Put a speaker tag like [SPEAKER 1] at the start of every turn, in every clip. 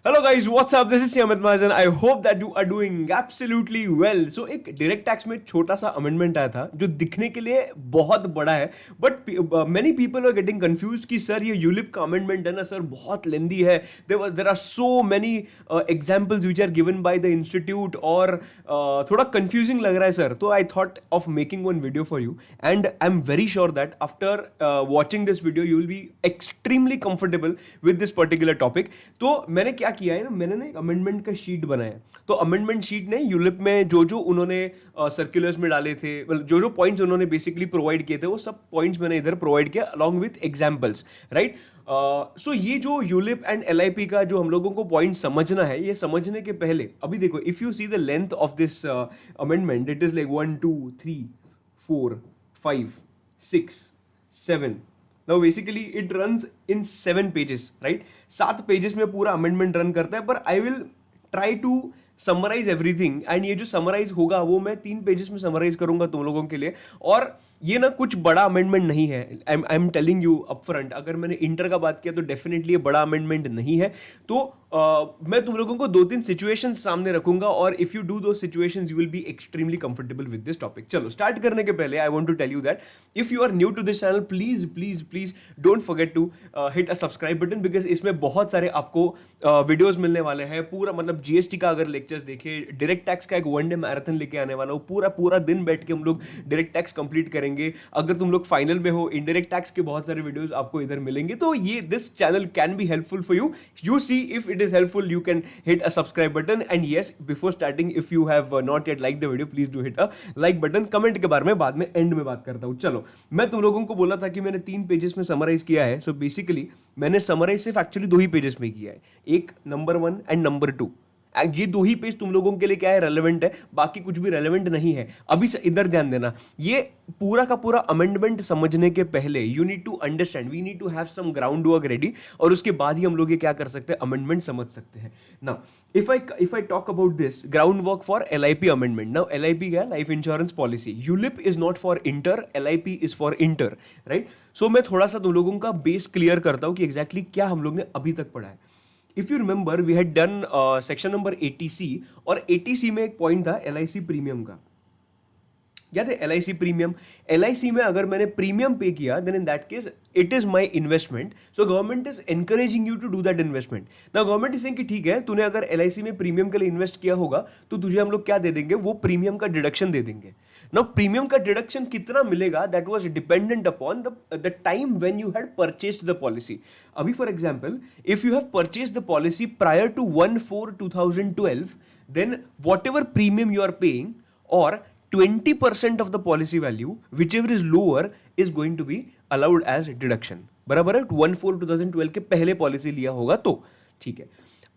[SPEAKER 1] Hello guys, what's up? This is Amit Mahajan. I hope that you are doing absolutely well. So एक direct tax में छोटा सा amendment आया था जो दिखने के लिए बहुत बड़ा है, but many people are getting confuse कि सर ये यूलिप का अमेंडमेंट है ना सर, बहुत लेंदी है. There are so many examples which are given by the institute और थोड़ा कंफ्यूजिंग लग रहा है सर. तो I thought of making one video for you and I am very sure that after watching this video you will be extremely comfortable with this particular topic. तो मैंने क्या किया है ना, मैंने ना एक अमेंडमेंट का शीट बनाया. तो अमेंडमेंट शीट ने यूलिप में जो जो उन्होंने सर्कुलर्स में डाले थे, जो जो पॉइंट्स उन्होंने बेसिकली प्रोवाइड किए थे, वो सब पॉइंट्स मैंने इधर प्रोवाइड किया अलॉन्ग विथ एग्जाम्पल्स, राइट. सो ये जो यूलिप एंड एलआईपी का जो हम लोगों को पॉइंट समझना है, ये समझने के पहले अभी देखो, if you see the length of this amendment, it is like 1 2 3 4 5 6 7. Now basically it runs in 7 pages, right? 7 pages में पूरा अमेंडमेंट रन करता है, पर I will try to summarise everything. And ये जो समराइज होगा वो मैं 3 पेजेस में समराइज करूंगा तुम लोगों के लिए. और ये ना कुछ बड़ा अमेंडमेंट नहीं है, I am telling you upfront. अगर मैंने इंटर का बात किया तो डेफिनेटली ये बड़ा अमेंडमेंट नहीं है. तो मैं तुम लोगों को 2-3 सिचुएशंस सामने रखूंगा और इफ यू डू दो situations you will be extremely comfortable with this topic. चलो स्टार्ट करने के पहले I want to tell you that if you are new to this channel, please please please don't forget to hit a subscribe button, because इसमें बहुत सारे आपको videos मिलने वाले हैं. पूरा मतलब जीएसटी का अगर लेक्चर्स देखे, डायरेक्ट टैक्स का एक 1 डे मैराथन लेके आने वाला हूँ. पूरा पूरा दिन बैठ के हम लोग डायरेक्ट टैक्स कंप्लीट करेंगे. अगर तुम लोग फाइनल में हो, इनडायरेक्ट टैक्स के बहुत सारे वीडियोस आपको इधर मिलेंगे. तो ये this channel can be helpful for you. You see if it is helpful you can hit a subscribe button. And yes, before starting, if you have not yet liked the video, please do hit a like button. Comment के बारे में बाद में and में बात करता हूँ. चलो, मैं तुम लोगों को बोला था कि मैंने 3 पेजेस में समराइज किया है. सो बेसिकली मैंने समराइज सिर्फ एक्चुअली 2 ही पेजेस में किया है, एक नंबर 1 एंड नंबर 2. ये 2 ही पेज तुम लोगों के लिए क्या है, रेलेवेंट है. बाकी कुछ भी रेलेवेंट नहीं है. अभी से इधर ध्यान देना, ये पूरा का पूरा अमेंडमेंट समझने के पहले you need to understand, we need to have some ground work ready, और उसके बाद ही हम लोग ये क्या कर सकते हैं, अमेंडमेंट समझ सकते हैं. Now if I talk about this ground work for LIP amendment. Now LIP क्या है, life insurance policy. ULIP is not for inter, LIP is for inter, right. So मैं थोड़ा सा तुम लोगों का बेस क्लियर करता हूं कि एग्जैक्टली क्या हम लोग ने अभी तक पढ़ा है. If you remember we had done section number 80C, और 80C में एक पॉइंट था एलआईसी प्रीमियम का. याद है एलआईसी प्रीमियम? एलआईसी में अगर मैंने प्रीमियम पे किया then in that case it is my investment. So government is encouraging you to do that investment. Now government is saying कि ठीक है, तूने अगर एलआईसी में प्रीमियम के लिए इन्वेस्ट किया होगा तो तुझे हम लोग क्या दे देंगे, वो प्रीमियम का डिडक्शन दे देंगे. नाउ प्रीमियम का डिडक्शन कितना मिलेगा, that was dependent upon the time when you had purchased the policy. अभी for example if you have purchased the policy prior to 1/4/2012, then whatever premium you are paying or 20% of the policy value, whichever is lower, is going to be allowed as deduction. बराबर है, 1/4/2012 के पहले policy लिया होगा तो ठीक है.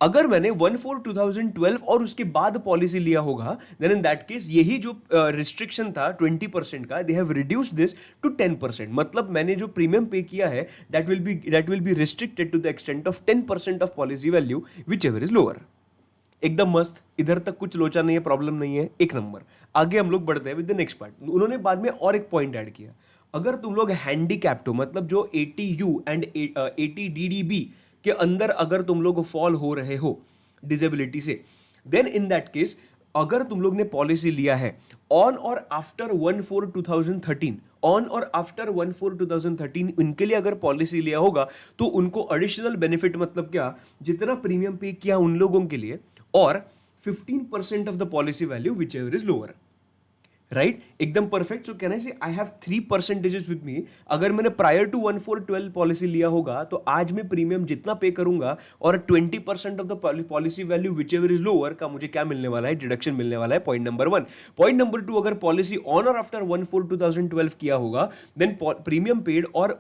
[SPEAKER 1] अगर मैंने 1/4/2012 और उसके बाद पॉलिसी लिया होगा, देन इन दैट केस यही जो रिस्ट्रिक्शन था 20% का, they have reduced this to 10%. मतलब मैंने जो प्रीमियम पे किया है that will be restricted to the extent of 10% of policy value whichever is lower. एकदम मस्त, इधर तक कुछ लोचा नहीं है, प्रॉब्लम नहीं है, एक नंबर. आगे हम लोग बढ़ते हैं विद द नेक्स्ट पार्ट. उन्होंने बाद में और एक पॉइंट ऐड किया, अगर तुम लोग हैंडीकैप्ड हो, मतलब जो 80U एंड 80DDB के अंदर अगर तुम लोग फॉल हो रहे हो डिसेबिलिटी से, देन इन दैट केस अगर तुम लोग ने पॉलिसी लिया है ऑन और आफ्टर 1/4/2013, ऑन और आफ्टर 1/4/2013 इनके लिए अगर पॉलिसी लिया होगा तो उनको एडिशनल बेनिफिट, मतलब क्या, जितना प्रीमियम पे किया उन लोगों के लिए, और 15% of the policy value whichever is lower, right. एकदम perfect. So can I say I have 3% with me. अगर मैंने प्रायर टू 1/4/12 पॉलिसी लिया होगा तो आज मैं प्रीमियम जितना पे करूंगा और 20% of the policy value whichever is lower का मुझे क्या मिलने वाला है, डिडक्शन मिलने वाला है. Point number 1. पॉइंट नंबर 2, अगर पॉलिसी ऑन और आफ्टर 1/4/2012 किया होगा देन प्रीमियम पेड और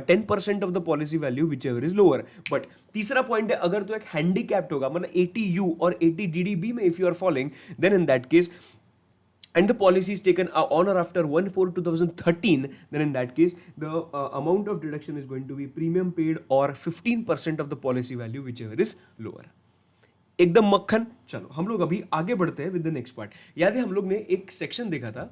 [SPEAKER 1] 10% of the policy value whichever is lower. But तीसरा पॉइंट है, अगर तो एक हैंडीकैप्ड होगा, मतलब 80U और 80DDB में if you are following, then in that case and the policy is taken on or after 1/4/2013, then in that case the amount of deduction is going to be premium paid or 15% of the policy value whichever is lower. एकदम मक्खन. चलो हम लोग अभी आगे बढ़ते हैं with the next part. याद है हम लोग ने एक सेक्शन देखा था,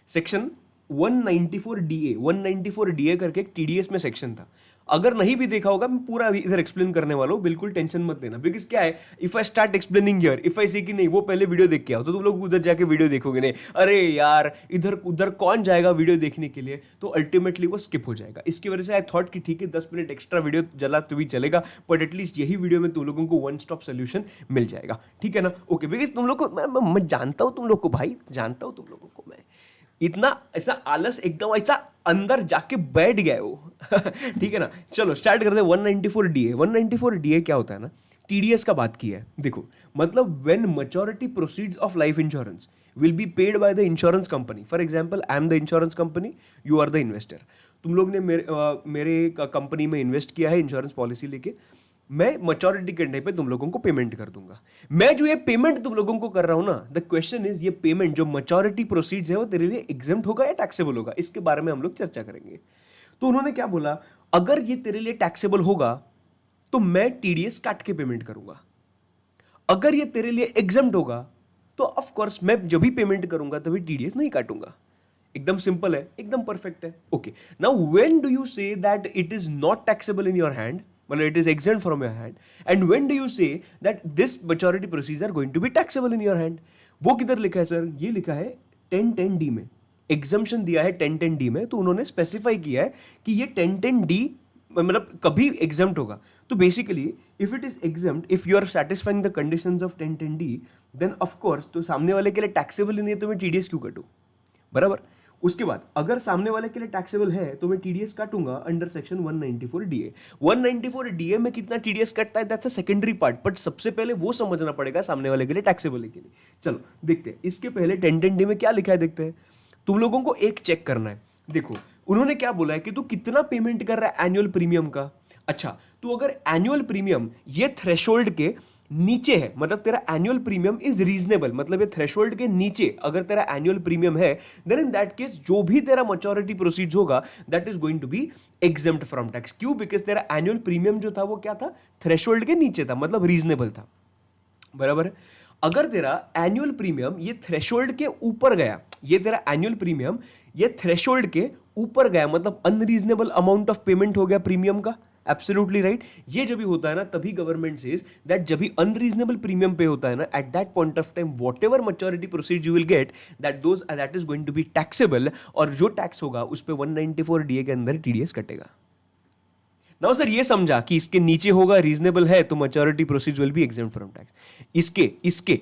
[SPEAKER 1] सेक्शन 194DA. 194DA करके एक TDS में सेक्शन था. अगर नहीं भी देखा होगा मैं पूरा अभी इधर एक्सप्लेन करने वाला हूँ, बिल्कुल टेंशन मत लेना। बिकॉज क्या है, if I start explaining here, if I से कि नहीं वो पहले वीडियो देख के आओ, तो तुम लोग उधर जाके वीडियो देखोगे नहीं, अरे यार इधर उधर कौन जाएगा वीडियो देखने के लिए, तो अल्टीमेटली वो स्किप हो जाएगा। इसकी वजह से आई थॉट कि ठीक है 10 मिनट एक्स्ट्रा वीडियो जला तो भी चलेगा, बट एटलीस्ट यही वीडियो में तुम लोगों को वन स्टॉप सोल्यूशन मिल जाएगा, ठीक है ना। ओके, बिकॉज तुम लोग को मैं जानता हूँ, तुम लोग को भाई जानता हूँ, तुम लोगों को मैं इतना ऐसा आलस एकदम ऐसा अंदर जाके बैठ गया वो ठीक है ना। चलो स्टार्ट करते हैं। 194 डीए, 194 डीए क्या होता है ना, टीडीएस का बात की है। देखो मतलब when maturity proceeds of life insurance will be paid by the insurance company. For example I am the insurance company, you are the investor. तुम लोग ने मेरे कंपनी में इन्वेस्ट किया है इंश्योरेंस पॉलिसी लेके, मैं मैच्योरिटी के टाइम पे तुम लोगों को पेमेंट कर दूंगा। मैं जो ये पेमेंट तुम लोगों को कर रहा हूं ना, द क्वेश्चन इज ये पेमेंट जो मैच्योरिटी प्रोसीड्स है वो तेरे लिए एग्जेम्प्ट होगा या टैक्सेबल होगा, इसके बारे में हम लोग चर्चा करेंगे। तो उन्होंने क्या बोला, अगर ये तेरे लिए टैक्सेबल होगा तो मैं टीडीएस काट के पेमेंट करूंगा। अगर ये तेरे लिए एग्जेम्प्ट होगा तो ऑफ कोर्स मैं जब भी पेमेंट करूंगा तभी टीडीएस नहीं काटूंगा। एकदम सिंपल है, एकदम परफेक्ट है। Okay, now when do you say that it is not taxable in your hand, मतलब it is exempt from your hand, and when do you say that this maturity proceeds are going to be taxable in your hand? वो किधर लिखा है sir, ये लिखा है 1010D में, exemption दिया है 1010D में। तो उन्होंने स्पेसिफाई किया है कि ये 1010D मतलब कभी एग्जम्प्ट होगा। तो basically if it is exempt, if you are satisfying the conditions of 1010D, then of course तो सामने वाले के लिए टैक्सेबल ही नहीं है, तो मैं टीडीएस क्यों कटूं, बराबर। उसके बाद अगर सामने वाले के लिए टैक्सेबल है तो मैं टीडीएस काटूंगा अंडर सेक्शन 194 डीए। 194 डीए में कितना टीडीएस कटता है that's a secondary part, but सबसे पहले वो समझना पड़ेगा सामने वाले के लिए टैक्सेबल है कि नहीं। चलो देखते हैं, इसके पहले 1010D में क्या लिखा है देखते हैं। तुम लोगों को एक चेक करना है। देखो उन्होंने क्या बोला है कि तू कितना पेमेंट कर रहा है एनुअल प्रीमियम का। अच्छा, तो अगर एनुअल प्रीमियम ये थ्रेशोल्ड के नीचे है, मतलब तेरा एनुअल प्रीमियम इज रीजनेबल, मतलब ये थ्रेशोल्ड के नीचे अगर तेरा एनुअल प्रीमियम है, देन इन दैट केस जो भी तेरा मैच्योरिटी प्रोसीड्स होगा that is going to be exempt from tax. क्यों? बिकॉज तेरा एनुअल प्रीमियम जो था वो क्या था, थ्रेशोल्ड के नीचे था, मतलब रीजनेबल था, बराबर है। अगर तेरा एनुअल प्रीमियम ये थ्रेशोल्ड के ऊपर गया, ये तेरा एनुअल प्रीमियम ये थ्रेशोल्ड के ऊपर गया, मतलब अनरीजनेबल अमाउंट ऑफ पेमेंट हो गया प्रीमियम का। Absolutely right. ये जब भी होता है ना, तभी गवर्नमेंट सेज दैट जब भी अनरीजनेबल प्रीमियम पे होता है ना, at that point of time whatever maturity proceed you will get that is going to be taxable, और जो टैक्स होगा उस पर 194 डीए के अंदर टीडीएस कटेगा। नाउ सर ये समझा कि इसके नीचे होगा रीजनेबल है तो maturity proceed will be exempt from tax. इसके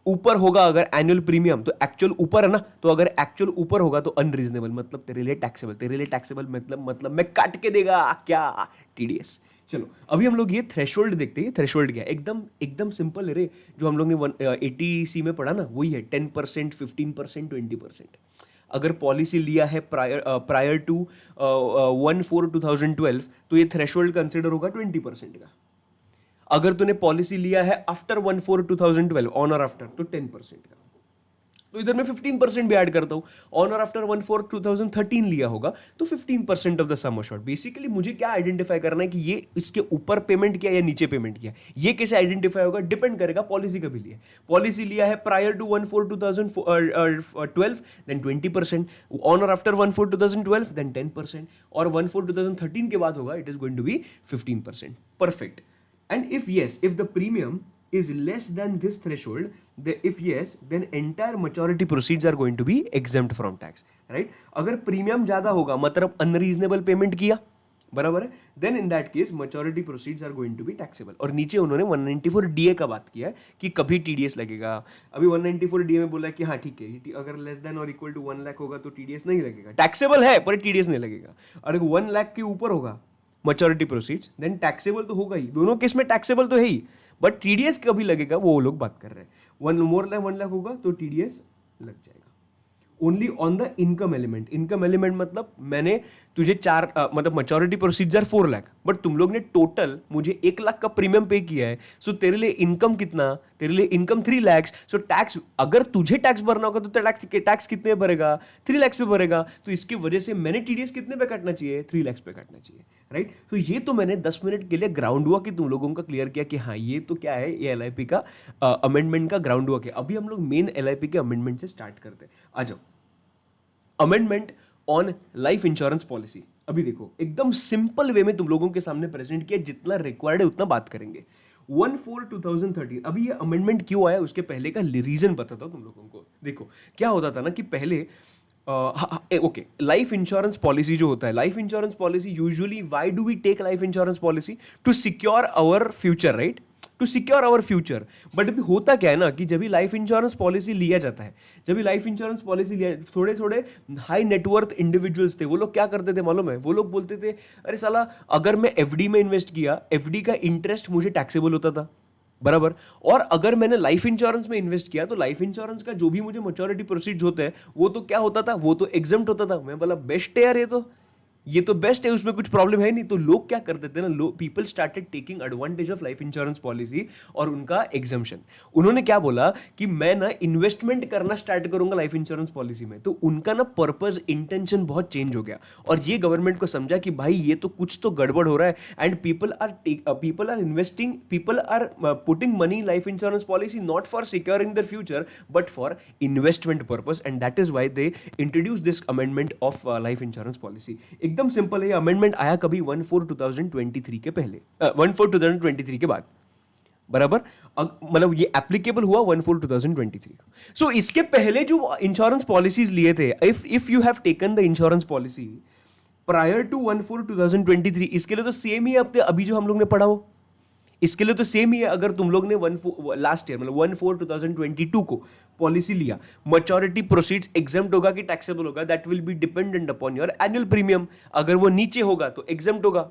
[SPEAKER 1] ऊपर होगा अगर एनुअल प्रीमियम, तो एक्चुअल ऊपर है ना, तो अगर एक्चुअल ऊपर होगा तो अनरीजनेबल, मतलब तेरे लिए टैक्सेबल। तेरे लिए टैक्सेबल मतलब मैं काट के देगा क्या, टीडीएस। चलो अभी हम लोग ये थ्रेशोल्ड देखते हैं। थ्रेशोल्ड क्या है, एकदम एकदम सिंपल है रे, जो हम लोग ने 80C में पढ़ा ना, वही है 10%, 15%, 20%। अगर पॉलिसी लिया है प्रायर टू 1/4/2012 तो ये थ्रेशोल्ड कंसिडर होगा 20% का। अगर तूने पॉलिसी लिया है आफ्टर 1/4/2012 ऑन और आफ्टर, तो 10% का। तो इधर मैं 15% भी ऐड करता हूं। ऑन और आफ्टर 1/4/2013 लिया होगा तो 15% of the sum assured. Basically मुझे क्या आइडेंटिफाई करना है कि ये इसके ऊपर पेमेंट किया या नीचे पेमेंट किया, ये कैसे आइडेंटिफाई होगा, डिपेंड करेगा पॉलिसी कभी लिया। पॉलिसी लिया है प्रायर टू 1/4/2012 देन 20%, ऑन और आफ्टर 1/4/2012 देन 10%, और 1/4/2013 के बाद होगा it is going to be 15%। Perfect. And if yes, if the premium is less than this threshold, if yes, then entire maturity proceeds are going to be exempt from tax, right? अगर premium ज्यादा होगा मतलब unreasonable payment किया, बराबर है, then in that case maturity proceeds are going to be taxable. और नीचे उन्होंने 194 डीए का बात किया है कि कभी टीडीएस लगेगा। अभी 194 डीए में बोला है कि हाँ ठीक है, अगर लेस देन और इक्वल टू 1 लाख होगा तो टीडीएस नहीं लगेगा, टैक्सेबल है पर टीडीएस नहीं लगेगा। और अगर 1 लाख के ऊपर होगा मैच्योरिटी प्रोसीड्स देन टैक्सेबल तो होगा ही, दोनों केस में टैक्सेबल तो है ही, बट टीडीएस कभी लगेगा वो लोग बात कर रहे हैं। 1 लाख होगा तो टीडीएस लग जाएगा only on the income element. Income element मतलब मैंने तुझे मतलब मैच्योरिटी प्रोसीजर 4 लाख, बट तुम लोग ने टोटल मुझे 1 लाख का प्रीमियम पे किया है, सो तेरे लिए इनकम कितना, तेरे लिए इनकम 3 लाख। सो टैक्स, अगर तुझे टैक्स भरना होगा तो टैक्स कितने भरेगा, 3 लाख पे भरेगा। तो इसकी वजह से मैंने टीडीएस कितने पे काटना चाहिए, 3 लाख पे काटना चाहिए, राइट। तो ये तो मैंने 10 मिनट के लिए ग्राउंड हुआ कि तुम लोगों का क्लियर किया कि हाँ ये तो क्या है, ये एलआईपी का अमेंडमेंट का ग्राउंड हुआ। अभी हम लोग मेन एलआईपी के अमेंडमेंट से स्टार्ट करते हैं। आ जाओ, amendment on life insurance policy. अभी देखो एकदम सिंपल वे में तुम लोगों के सामने प्रेजेंट किया, जितना रिक्वायर्ड है उतना बात करेंगे। 1/4/2013 अभी ये अमेंडमेंट क्यों आया उसके पहले का रीजन बताता हूं तुम लोगों को। देखो क्या होता था ना कि पहले ओके, लाइफ इंश्योरेंस पॉलिसी जो होता है, life insurance policy usually why do we take life insurance policy? To secure our future, right? To secure our future. But अभी होता क्या है ना कि जब भी लाइफ इंश्योरेंस पॉलिसी लिया जाता है, जब भी लाइफ इंश्योरेंस पॉलिसी लिया, थोड़े थोड़े हाई नेटवर्थ इंडिविजुअल्स थे, वो लोग क्या करते थे मालूम है? वो लोग बोलते थे अरे साला, अगर मैं एफडी में इन्वेस्ट किया, एफडी का इंटरेस्ट मुझे टैक्सेबल होता था, बराबर। और अगर मैंने लाइफ इंश्योरेंस में इन्वेस्ट किया तो लाइफ इंश्योरेंस का जो भी मुझे मैच्योरिटी प्रोसीड्स होते हैं वो तो क्या होता था, वो तो एग्जम्प्ट होता था। मैं बोला बेस्ट है यार, ये तो बेस्ट है, उसमें कुछ प्रॉब्लम है नहीं। तो लोग क्या करते थे ना, people started taking advantage of life insurance policy और उनका एग्जम्पशन। उन्होंने क्या बोला कि मैं ना इन्वेस्टमेंट करना स्टार्ट करूंगा लाइफ इंश्योरेंस पॉलिसी में। तो उनका ना पर्पस, इंटेंशन बहुत चेंज हो गया और ये गवर्नमेंट को समझा कि भाई ये तो कुछ तो गड़बड़ हो रहा है। And people are investing, people are putting money in life insurance policy not for securing their future but for investment purpose, and that is why they introduce this amendment of life insurance policy. एकदम simple है, ये amendment आया कभी 1/4/2023 के पहले, 1/4/2023 के बाद, बराबर। मतलब ये एप्लीकेबल हुआ 1/4/2023 को। सो इसके पहले जो इंश्योरेंस पॉलिसीज लिए थे, if you have taken the insurance policy prior to 1/4/2023, इसके लिए तो सेम ही है अभी जो हम लोग ने पढ़ा हो, इसके लिए तो सेम ही है। अगर तुम लोग ने लास्ट ईयर मतलब 1/4/2022 को पॉलिसी लिया, मैच्योरिटी प्रोसीड्स एग्जम्प्ट होगा कि टैक्सेबल होगा, that will be dependent upon your annual premium. अगर वो नीचे होगा तो एग्जम्प्ट होगा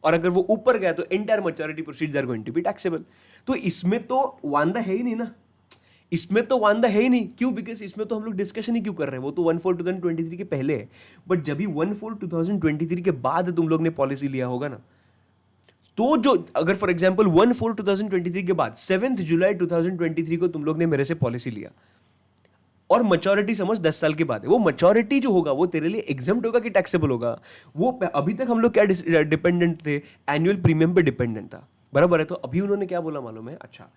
[SPEAKER 1] और अगर वो ऊपर गया तो entire maturity proceeds are going to be taxable. तो इसमें तो वांदा है ही नहीं ना, इसमें तो वांदा है ही नहीं। क्यों? बिकॉज इसमें तो हम लोग डिस्कशन ही क्यों कर रहे हैं, वो तो 1/4/2023 के पहले है। बट जब भी 1/4/2023 के बाद तुम लोग ने पॉलिसी लिया होगा ना, तो जो अगर फॉर एग्जांपल 1/4/2023 के बाद 7 जुलाई 2023 को तुम लोग ने मेरे से पॉलिसी लिया और मैच्योरिटी समझ 10 साल के बाद है, वो मैच्योरिटी जो होगा वो तेरे लिए एग्जम्प्ट होगा कि टैक्सेबल होगा? वो अभी तक हम लोग क्या डिपेंडेंट थे? एनुअल प्रीमियम पे डिपेंडेंट था, बराबर है। तो अभी उन्होंने क्या बोला मालूम है? अच्छा,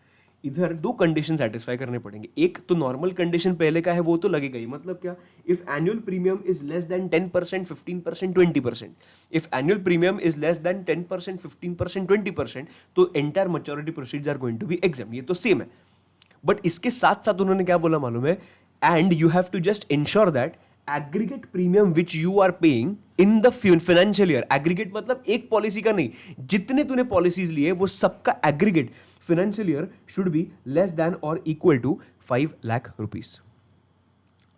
[SPEAKER 1] इधर दो कंडीशन सेटिस्फाई करने पड़ेंगे। एक तो नॉर्मल कंडीशन पहले का है वो तो लगेगा ही, मतलब क्या? If annual premium is less than 10%, 15%, 20%, if annual premium is less than 10%, 15%, 20%, तो entire maturity proceeds are going to be exempt. ये तो सेम है। बट इसके साथ साथ उन्होंने क्या बोला मालूम है? And you have to just ensure that aggregate premium which you are paying in the financial year, aggregate मतलब एक पॉलिसी का नहीं, जितने तूने पॉलिसीज लिए वो सबका aggregate financial year should be less than और इक्वल टू 5 लाख रुपीज।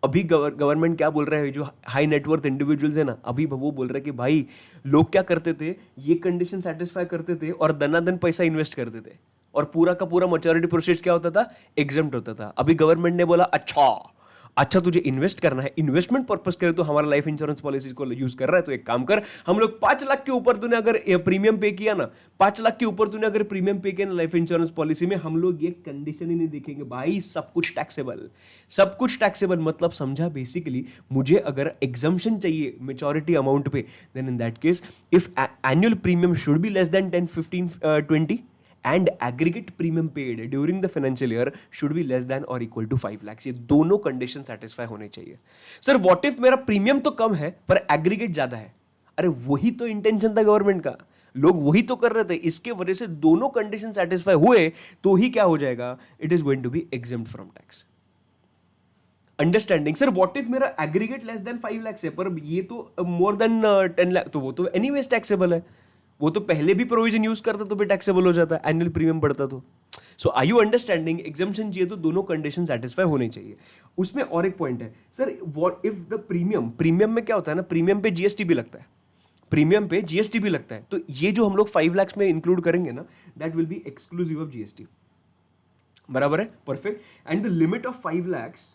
[SPEAKER 1] अभी गवर्नमेंट क्या बोल रहा है, जो हाई नेटवर्थ इंडिविजुअल्स है ना, अभी वो बोल रहे हैं कि भाई लोग क्या करते थे, ये कंडीशन सेटिस्फाई करते थे और दनादन पैसा इन्वेस्ट करते थे और पूरा का पूरा मैच्योरिटी प्रोसेस क्या होता था? एग्जम्प्ट होता था। अभी गवर्नमेंट ने बोला अच्छा तुझे इन्वेस्ट करना है, इन्वेस्टमेंट पर्पस करे तो हमारा लाइफ इंश्योरेंस पॉलिसी को यूज कर रहा है, तो एक काम कर, हम लोग 5 लाख के ऊपर तूने अगर प्रीमियम पे किया ना, 5 लाख के ऊपर तूने अगर प्रीमियम पे किया ना लाइफ इंश्योरेंस पॉलिसी में, हम लोग ये कंडीशन ही नहीं देखेंगे भाई, सब कुछ टैक्सेबल, सब कुछ टैक्सेबल। मतलब समझा बेसिकली, मुझे अगर एग्जम्पशन चाहिए मेच्योरिटी अमाउंट पे, then in that case if annual premium should be less than 10, 15, 20 and aggregate premium paid during the financial year should be less than or equal to 5 lakhs। ये दोनों condition satisfy होने चाहिए। Sir what if मेरा premium तो कम है पर aggregate ज्यादा है? अरे वही तो इंटेंशन था गवर्नमेंट का, लोग वही तो कर रहे थे। इसके वजह से दोनों कंडीशन सेटिस्फाई हुए तो ही क्या हो जाएगा? It is going to be exempt from tax. Understanding? Sir what if मेरा एग्रीगेट लेस देन 5 lakhs है पर ये तो मोर देन 10 लाख, तो वो तो एनीवेज टैक्सेबल है, वो तो पहले भी प्रोविजन यूज करता तो भी टैक्सेबल हो जाता, एनुअल प्रीमियम बढ़ता तो। सो आर यू अंडरस्टैंडिंग? एग्जम्पशन चाहिए तो दोनों कंडीशन सेटिस्फाई होने चाहिए। उसमें और एक पॉइंट है sir, what if the premium में क्या होता है ना, प्रीमियम पे जीएसटी भी लगता है, प्रीमियम पे जीएसटी भी लगता है। तो ये जो हम लोग 5 lakhs में इंक्लूड करेंगे ना, that will B exclusive of GST, बराबर है, perfect. And the limit of 5 lakhs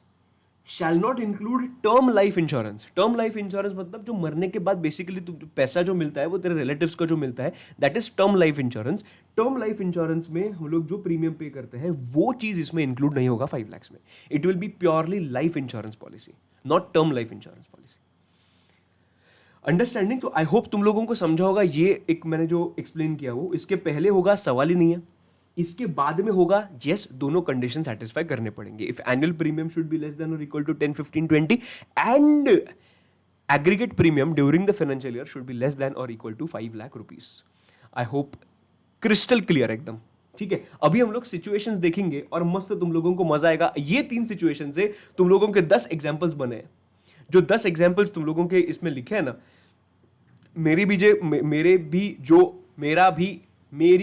[SPEAKER 1] shall not include term life insurance. Term life insurance मतलब जो मरने के बाद बेसिकली पैसा जो मिलता है वो तेरे रिलेटिव्स को जो मिलता है, that is term life insurance. Term life insurance में हम लोग जो प्रीमियम पे करते हैं वो चीज इसमें इंक्लूड नहीं होगा 5 lakhs में। It will be purely life insurance policy, not term life insurance policy. Understanding? तो आई होप तुम लोगों को समझा होगा। ये एक मैंने जो एक्सप्लेन किया वो इसके पहले होगा, सवाल ही नहीं है। इसके बाद में होगा यस, दोनों कंडीशन सेटिस्फाई करने पड़ेंगे। If annual premium should be less than और equal to 10, 15, 20 and aggregate premium during the financial year should be less than or equal to 5 lakh rupees. I hope crystal clear एकदम. ठीक है, अभी हम लोग situations देखेंगे और मस्त तुम लोगों को मजा आएगा. ये 3 सिचुएशन से तुम लोगों के 10 एग्जांपल्स बने हैं. जो 10 एग्जांपल्स तुम लोगों के इसमें लिखे हैं ना, मेरी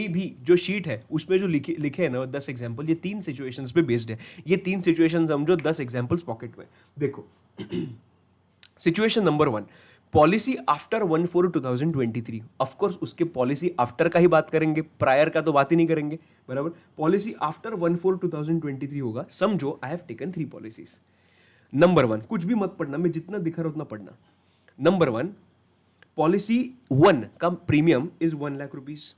[SPEAKER 1] भी जो शीट है उसमें जो लिखे हैं ना 10 एग्जांपल, ये 3 सिचुएशंस पे बेस्ड है. ये 3 सिचुएशंस समझो, 10 एग्जांपल्स पॉकेट में. देखो, situation number 1, policy after 1/4/2023. Of course उसके पॉलिसी आफ्टर का ही बात करेंगे, प्रायर का तो बात ही नहीं करेंगे, बराबर. पॉलिसी आफ्टर 1/4/2023 होगा. समझो I have taken 3 policies. Number 1, कुछ भी मत पढ़ना, मैं जितना दिखा रहा उतना पढ़ना. नंबर 1, पॉलिसी 1 का premium is 1 lakh rupees.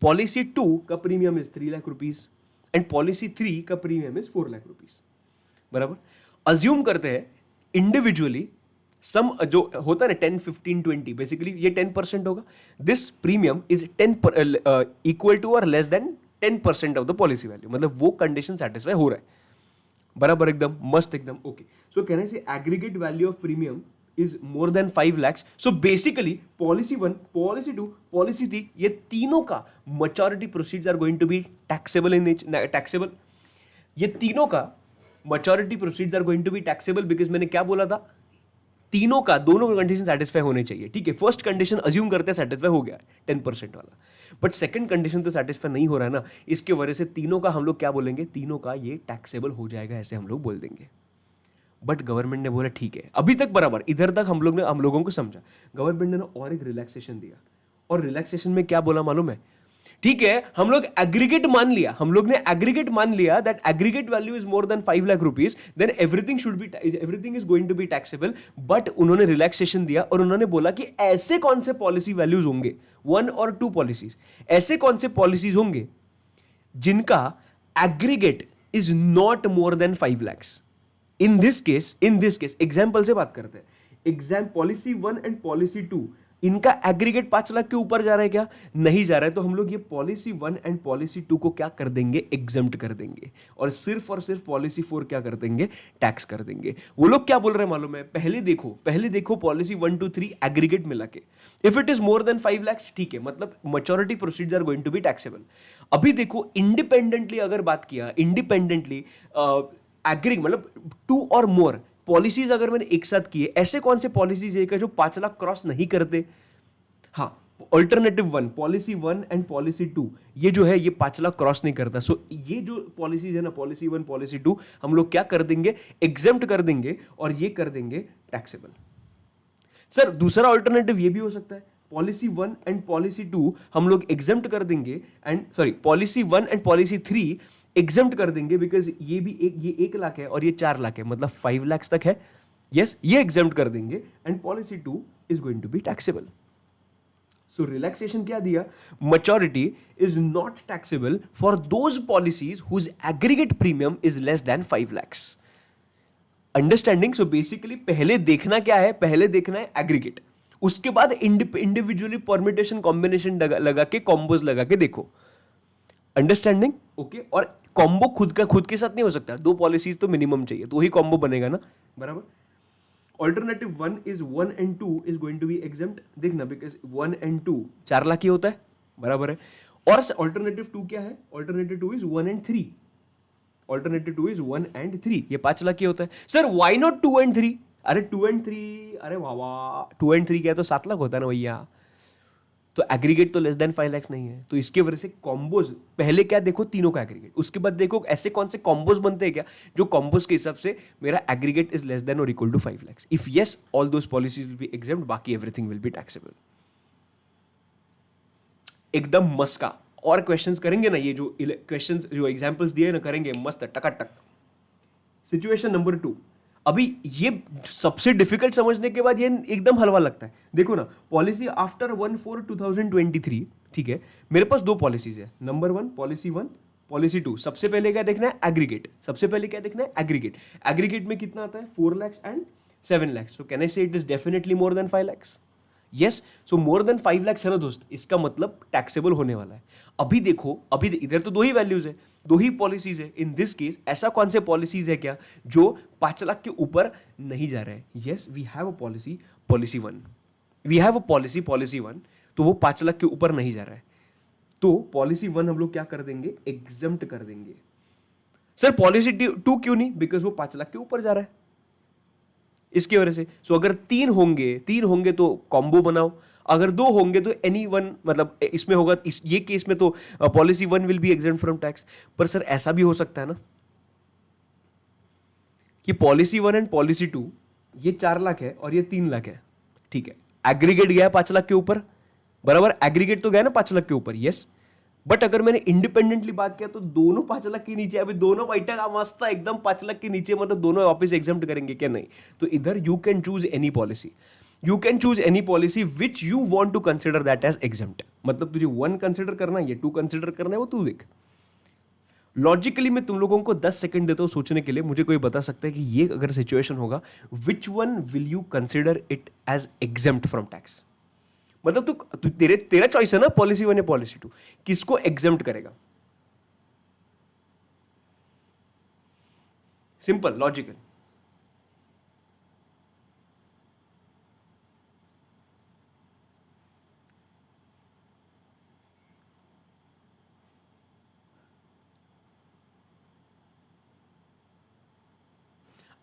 [SPEAKER 1] Policy 2 का premium is 3 lakh rupees and policy 3 का प्रीमियम इज 4 लाख रुपीज, बराबर. अज्यूम करते हैं इंडिविजुअली सम जो होता है ना 10, 15, 20, बेसिकली ये 10% होगा. This premium is 10 equal to और less than 10% of the policy value. मतलब वो कंडीशन सेटिस्फाई हो रहा है, बराबर, एकदम मस्त, एकदम ओके. सो कैन आई से aggregate value of premium is more than 5 lakhs. So basically policy 1, policy 2, policy 3, ये तीनों का maturity proceeds are going to be taxable in taxable. ये तीनों का maturity proceeds are going to be taxable because मैंने क्या बोला था, तीनों का दोनों कंडीशन सेटिस्फाई होने चाहिए. ठीक है, फर्स्ट कंडीशन अज्यूम करते हैं सेटिस्फाई हो गया 10% वाला, बट सेकंड कंडीशन तो सेटिस्फाई नहीं हो रहा है ना. इसके वजह से तीनों का हम लोग क्या बोलेंगे, तीनों का ये टैक्सेबल हो जाएगा, ऐसे हम लोग बोल देंगे. बट गवर्नमेंट ने बोला ठीक है, अभी तक बराबर, इधर तक हम लोगों को समझा. गवर्नमेंट ने ना और एक रिलैक्सेशन दिया, और रिलैक्सेशन में क्या बोला मालूम है, ठीक है हम लोग एग्रीगेट मान लिया, हम लोग ने एग्रीगेट मान लिया that aggregate value is more than 5 lakh rupees, then everything is going to be taxable. But उन्होंने रिलैक्सेशन दिया और उन्होंने बोला कि ऐसे कौन से पॉलिसी वैल्यूज होंगे, 1 और 2 पॉलिसीज, ऐसे कौन से पॉलिसीज होंगे जिनका aggregate is not more than 5 lakhs. In this case example से बात करते हैं. पॉलिसी 1 एंड पॉलिसी 2, इनका एग्रीगेट 5 लाख के ऊपर जा रहा है क्या, नहीं जा रहा है. तो हम लोग ये पॉलिसी 1 एंड पॉलिसी 2 को क्या कर देंगे, एग्जम्प्ट कर देंगे, और सिर्फ पॉलिसी 4 क्या कर देंगे, टैक्स कर देंगे. वो लोग क्या बोल रहे हैं मालूम है, पहले देखो पॉलिसी 1 2 3 एग्रीगेट मिला के, if it is more than 5 lakhs ठीक है, मतलब maturity proceeds are going to be taxable. अभी देखो इंडिपेंडेंटली अगर बात किया, इंडिपेंडेंटली एग्रीग मतलब 2 और मोर पॉलिसीज अगर मैंने एक साथ किए, ऐसे कौन से पॉलिसीज है जो 5 लाख क्रॉस नहीं करते. हाँ, अल्टरनेटिव 1, पॉलिसी 1 एंड पॉलिसी 2, ये जो है ये 5 लाख क्रॉस नहीं करता. सो ये जो पॉलिसीज है ना, पॉलिसी 1 पॉलिसी 2, हम लोग क्या कर देंगे, एग्जेम्प्ट कर देंगे और ये कर देंगे टैक्सेबल. सर दूसरा अल्टरनेटिव ये भी हो सकता है, पॉलिसी 1 एंड पॉलिसी 2 हम लोग एग्जेम्प्ट कर देंगे पॉलिसी 1 एंड पॉलिसी 3 एग्जेम्प्ट कर देंगे, बिकॉज ये 1 लाख है और ये 4 लाख है, मतलब 5 lakhs तक है. यस, ये एग्जेम्प्ट कर देंगे and policy 2 is going to be taxable. So relaxation क्या दिया, maturity is not taxable for those policies whose aggregate premium is less than 5 lakhs. Understanding. So basically पहले देखना क्या है, पहले देखना है एग्रीगेट, उसके बाद इंडिविजुअली परमिटेशन कॉम्बिनेशन लगा के, कॉम्बोज लगा के देखो. Understanding, okay. और कॉम्बो खुद के साथ नहीं हो सकता, 2 पॉलिसीज तो मिनिमम चाहिए, तो ही कॉम्बो बनेगा ना, बराबर. Alternative 1 is 1 and 2 is going to be exempt. देखना, बिकॉज 1 एंड 2 4 लाख ही होता है, बराबर है. और ऑल्टरनेटिव 2 क्या है, alternative 2 is 1 and 3. Alternative 2 is 1 and 3, ये 5 लाख ही होता है. Sir why not 2 and 3? अरे 2 एंड 3, अरे वाह, 2 एंड 3 क्या है तो 7 लाख होता है ना भैया. तो एग्रीगेट तो लेस देन 5 lakhs नहीं है, तो इसके वजह से कॉम्बोज पहले क्या देखो, तीनों का एग्रीगेट, उसके बाद देखो ऐसे कौन से कॉम्बोज बनते हैं क्या जो कॉम्बोज के हिसाब से मेरा एग्रीगेट इज लेस देन और equal to 5 lakhs. If yes, all those policies will be exempt, बाकी एवरीथिंग विल बी टैक्सेबल. एकदम मस्का. और क्वेश्चंस करेंगे ना, ये जो क्वेश्चंस जो एग्जांपल्स दिए ना, करेंगे मस्त टकाटक. सिचुएशन नंबर 2, अभी ये सबसे डिफिकल्ट समझने के बाद ये एकदम हलवा लगता है. देखो ना, पॉलिसी आफ्टर 1/4/2023, ठीक है, मेरे पास 2 पॉलिसीज है. Number 1 policy 1, policy 2. सबसे पहले क्या देखना है, एग्रीगेट. एग्रीगेट में कितना आता है, 4 lakhs and 7 lakhs. So can I say it is definitely more than 5 lakhs? Yes, so more than 5 lakh है ना दोस्त, इसका मतलब टैक्सेबल होने वाला है। अभी देखो, इधर तो दो ही वैल्यूज है, दो ही पॉलिसीज है। इन दिस केस ऐसा कौन से पॉलिसीज है क्या जो 5 लाख के ऊपर नहीं जा रहे हैं? Yes, we have a policy, policy 1, we have a policy, policy 1, तो वो 5 लाख के ऊपर नहीं जा रहा है, तो पॉलिसी 1 हम लोग क्या कर देंगे, एग्जम्प्ट कर देंगे। सर पॉलिसी 2 क्यों नहीं? बिकॉज वो 5 लाख के ऊपर जा रहा है, इसकी वजह से। सो अगर तीन होंगे तो कॉम्बो बनाओ, अगर दो होंगे तो एनी वन, मतलब इसमें होगा, ये केस में तो policy 1 will be exempt from tax. पर सर ऐसा भी हो सकता है ना कि पॉलिसी 1 एंड पॉलिसी 2, ये 4 लाख है और ये 3 लाख है, ठीक है, एग्रीगेट गया 5 लाख के ऊपर, बराबर, एग्रीगेट तो गया ना 5 लाख के ऊपर, यस। बट अगर मैंने इंडिपेंडेंटली बात किया तो दोनों 5 लाख के नीचे, अभी दोनों बैठा का मस्त एकदम 5 लाख के नीचे, मतलब दोनों वापस एग्जाम्प्ट करेंगे क्या? नहीं। तो इधर you can choose any policy, you can choose any policy which you want to consider that as exempt. मतलब तुझे 1 कंसिडर करना है, ये 2 कंसिडर करना है, वो तू देख। लॉजिकली मैं तुम लोगों को 10 सेकंड देता हूं सोचने के लिए। मुझे कोई बता सकता है कि ये अगर सिचुएशन होगा, which one will you consider it as exempt from tax? मतलब तू तेरा चॉइस है ना, पॉलिसी 1 या पॉलिसी 2, किसको एग्जाम्प्ट करेगा? Simple, logical.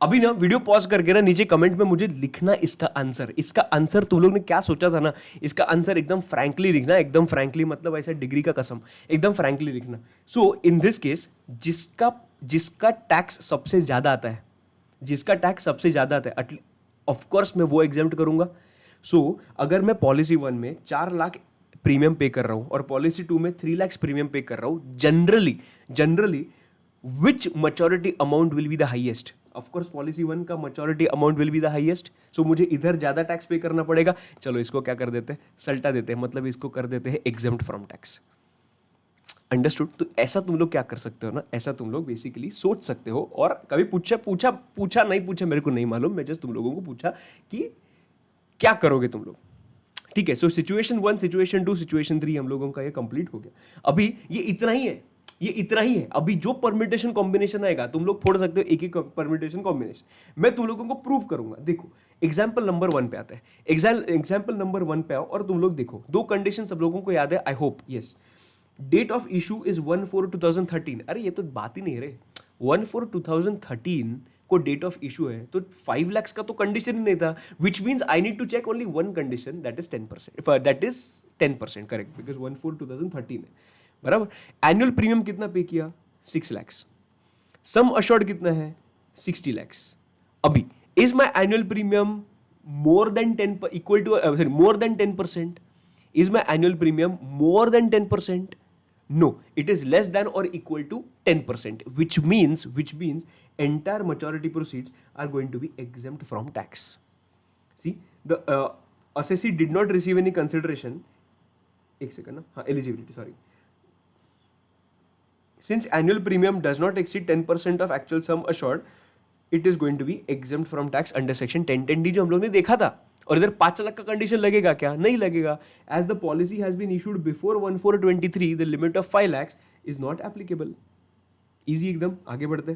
[SPEAKER 1] अभी ना वीडियो पॉज करके ना नीचे कमेंट में मुझे लिखना इसका आंसर। इसका आंसर तुम लोग ने क्या सोचा था ना, इसका आंसर एकदम फ्रैंकली लिखना, एकदम फ्रैंकली, मतलब ऐसा डिग्री का कसम, एकदम फ्रैंकली लिखना। सो इन दिस केस जिसका जिसका टैक्स सबसे ज्यादा आता है, जिसका टैक्स सबसे ज्यादा आता है, ऑफकोर्स मैं वो एग्जाम्प्ट करूंगा। सो अगर मैं पॉलिसी 1 में 4 लाख प्रीमियम पे कर रहा हूं और पॉलिसी 2 में 3 लाख प्रीमियम पे कर रहा हूं, generally which maturity amount will be the highest? Of course policy 1 का maturity amount will be the highest, so मुझे इधर ज्यादा टैक्स पे करना पड़ेगा। चलो इसको क्या कर देते हैं, सल्टा देते हैं, मतलब इसको कर देते हैं exempt फ्रॉम टैक्स। अंडरस्टूड? तो ऐसा तुम लोग क्या कर सकते हो ना, ऐसा तुम लोग बेसिकली सोच सकते हो। और कभी पूछा नहीं पूछा मेरे को नहीं मालूम, मैं जस्ट तुम लोगों को पूछा कि क्या करोगे तुम लोग, ठीक है। सो सिचुएशन 1, सिचुएशन 2, सिचुएशन 3 हम लोगों का ये कंप्लीट हो गया। अभी ये इतना ही है, ये इतना ही है। अभी जो परमिटेशन कॉम्बिनेशन आएगा तुम लोग फोड़ सकते हो, एक एक परमिटेशन कॉम्बिनेशन मैं तुम लोगों को प्रूव करूंगा। देखो एग्जाम्पल नंबर 1 पे आता है, एग्जाम्पल नंबर 1 पे आओ और तुम लोग देखो, दो कंडीशन सब लोगों को याद है, I hope, yes. Date of issue is 1/4/2013। अरे ये तो बात ही नहीं रे, 1/4/2013 को डेट ऑफ इशू है, तो 5 lakhs का तो कंडीशन ही नहीं था, which means I need to check only one condition, that is 10%, that is 10%, correct, because 1/4/2013 है, बराबर। एनुअल प्रीमियम कितना पे किया? 6 lakhs। सम अश्योर्ड कितना है? 60 lakhs। अभी is my annual premium more than 10, equal to, sorry, more than 10%? Is my annual premium more than 10%? No, it is less than or equal to 10%, which means entire maturity proceeds are going to be exempt from tax. See, the assessee did not receive any consideration. एक second ना, हाँ, eligibility, sorry. Since annual premium does not exceed 10% of actual sum assured, it is going to be exempt from tax under section 1010D जो हम लोग ने देखा था। और इधर 5 लाख का कंडीशन लगेगा क्या? नहीं लगेगा। As the policy has been issued before 1/4/23 the limit of 5 lakhs is not applicable. Easy एकदम, आगे बढ़ते।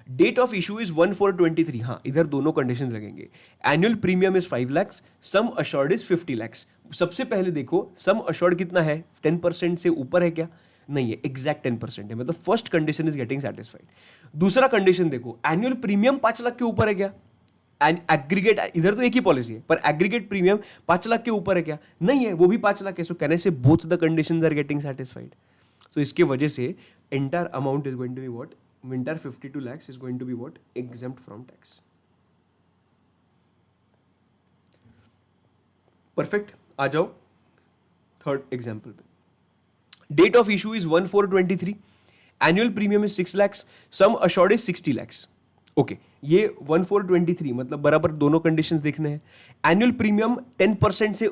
[SPEAKER 1] डेट ऑफ इशू इज 1/4/23, हाँ, इधर दोनों कंडीशन लगेंगे। Annual premium is 5 lakhs, sum assured is 50 lakhs। सबसे पहले देखो सम अश्योर्ड कितना है, 10% से ऊपर है क्या? नहीं है, एग्जैक्ट 10% है, मतलब first condition is getting satisfied. दूसरा कंडीशन देखो, एनुअल प्रीमियम 5 लाख के ऊपर है क्या? एंड एग्रीगेट, इधर तो एक ही पॉलिसी है, पर एग्रीगेट प्रीमियम 5 लाख के ऊपर है क्या? नहीं है, वो भी 5 लाख है। सो कहने से both the conditions are getting satisfied. So इसके वजह से entire amount is going to be what, entire 52 lakhs is going to be what, exempt from tax. Perfect, आ जाओ थर्ड एग्जाम्पल पे। Date of issue is 1/4/23, annual premium is 6 lakhs, sum assured is 60 lakhs। Okay, ये 1/4/23, मतलब बराबर दोनों conditions देखने हैं। Annual premium 10% से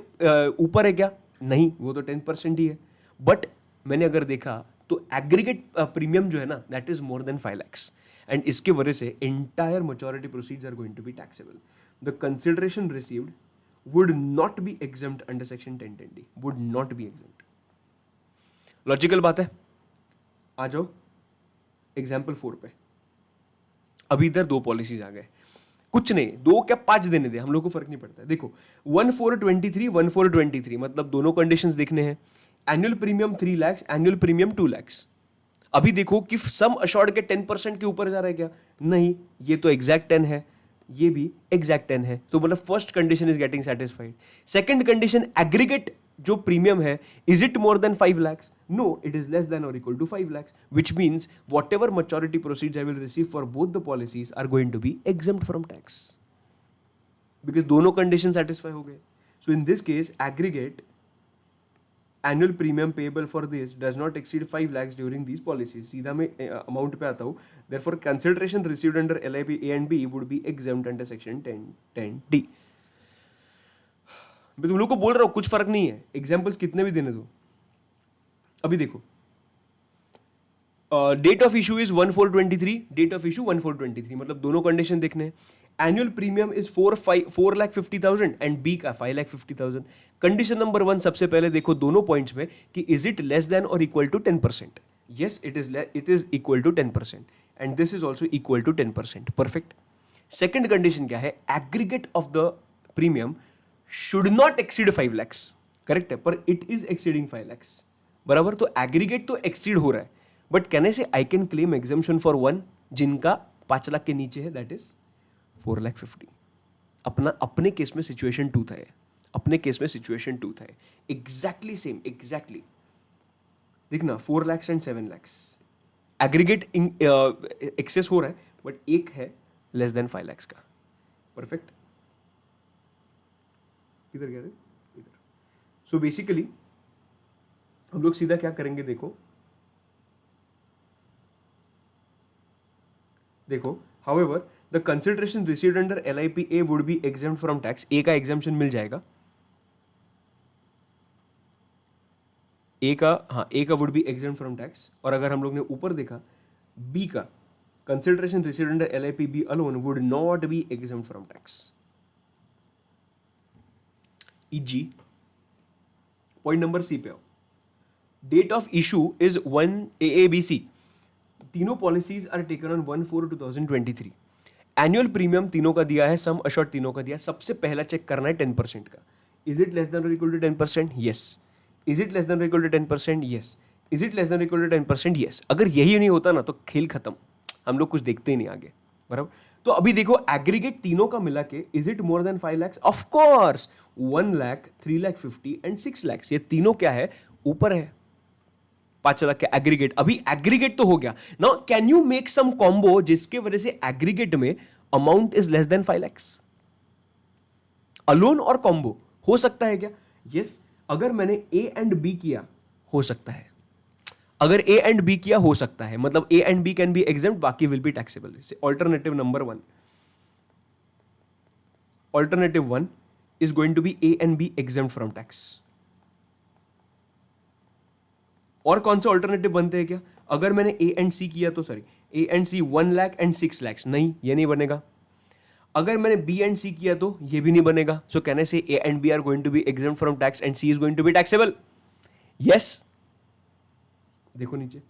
[SPEAKER 1] ऊपर है क्या? नहीं, वो तो 10% ही है। बट मैंने अगर देखा तो एग्रीगेट प्रीमियम जो है ना, that is more than 5 lakhs, and इसके वजह से entire maturity proceeds are going to be taxable. The consideration received would not be exempt under section 1010D, would not be exempt. Logical बात है. आ जाओ example 4 पे. अभी इधर 2 पॉलिसीज आ गए, कुछ नहीं, 2 क्या 5 देने दे, हम लोग को फर्क नहीं पड़ता है. देखो 1423 1423 मतलब दोनों कंडीशंस देखने हैं. Annual premium 3 lakh, annual premium 2 lakh. अभी देखो कि सम अशोर्ड के 10% के ऊपर जा रहा है क्या? नहीं, ये तो एग्जैक्ट 10 है, ये भी एग्जैक्ट 10 है, तो मतलब first condition is getting satisfied. Second condition, aggregate जो प्रीमियम है, is it more than 5 lakhs? No, it is less than or equal to 5 lakhs, which means whatever maturity proceeds I will receive for both the policies are going to be exempt from tax, because दोनों conditions satisfy हो गए. So in this case, aggregate annual premium payable for this does not exceed 5 lakhs during these policies. सीधा मैं amount पे आता हूँ. Therefore, consideration received under LIP A and B would be exempt under section 1010D. मैं तुम लोग को बोल रहा हूँ कुछ फर्क नहीं है, एग्जाम्पल्स कितने भी देने दो. अभी देखो, date of issue is 1423, date of issue 1423, मतलब दोनों कंडीशन देखने हैं. Annual premium is 4,50,000 and B का 5,50,000. कंडीशन नंबर 1 सबसे पहले देखो दोनों पॉइंट्स में कि इज इट लेस देन और equal to 10%. Yes, it is equal to 10% and this is also equal to 10%. Perfect. Second condition क्या है? Aggregate of the premium should not exceed 5 lakhs. Correct है, पर इट इज एक्सीडिंग 5 lakhs. बराबर, तो aggregate तो exceed हो रहा है, बट कहने से I can claim exemption for 1 जिनका 5 लाख के नीचे है, दैट इज 4,50,000. अपने केस में सिचुएशन 2 था, अपने केस में सिचुएशन 2 था. एग्जैक्टली सेम, एग्जैक्टली देखना, 4 lakhs and 7 lakhs aggregate excess हो रहा है, बट एक है लेस देन 5 lakhs का. परफेक्ट. किधर गया रे? इधर. सो बेसिकली हम लोग सीधा क्या करेंगे, देखो however the consideration received under LIP A would be exempt from tax. A का एग्जाम्पशन मिल जाएगा, A का would be exempt from tax. और अगर हम लोग ने ऊपर देखा, B का consideration received under LIP B alone would not be exempt from tax. E.g. Point number C पे आओ. Date of issue is 1 AABC. तीनों policies are taken on 1/4/2023. Annual premium तीनों का दिया है, सम अशोर्ड तीनों का दिया है. सबसे पहला चेक करना है 10% का. इज इट लेस देन और equal to 10%? Yes. Is it less than और equal to 10%? Yes. Is it less than और इक्वल टू 10%? यस. अगर यही नहीं होता ना तो खेल खत्म, हम लोग कुछ देखते ही नहीं आगे. बराबर. तो अभी देखो एग्रीगेट तीनों का मिला के, is it more than 5 lakhs? Of course 1 lakh, 3,50,000 and 6 lakhs. ये तीनों क्या है? ऊपर है 5 लाख के एग्रीगेट. अभी एग्रीगेट तो हो गया. Now can you make some combo जिसके वजह से एग्रीगेट में amount is less than 5 lakhs? Alone और कॉम्बो हो सकता है क्या? यस. अगर मैंने ए एंड बी किया हो सकता है, अगर ए एंड बी किया हो सकता है, मतलब A and B can be exempt, बाकी will be taxable. Alternative number 1, alternative 1 is going to be A and B exempt from tax. और कौन से ऑल्टरनेटिव बनते हैं क्या? अगर मैंने A and C किया तो sorry, A and C 1 lakh and 6 lakhs, नहीं ये नहीं बनेगा. अगर मैंने B and C किया तो ये भी नहीं बनेगा. सो कहने से A and B are going to be exempt from tax and C is going to be taxable. Yes. देखो नीचे,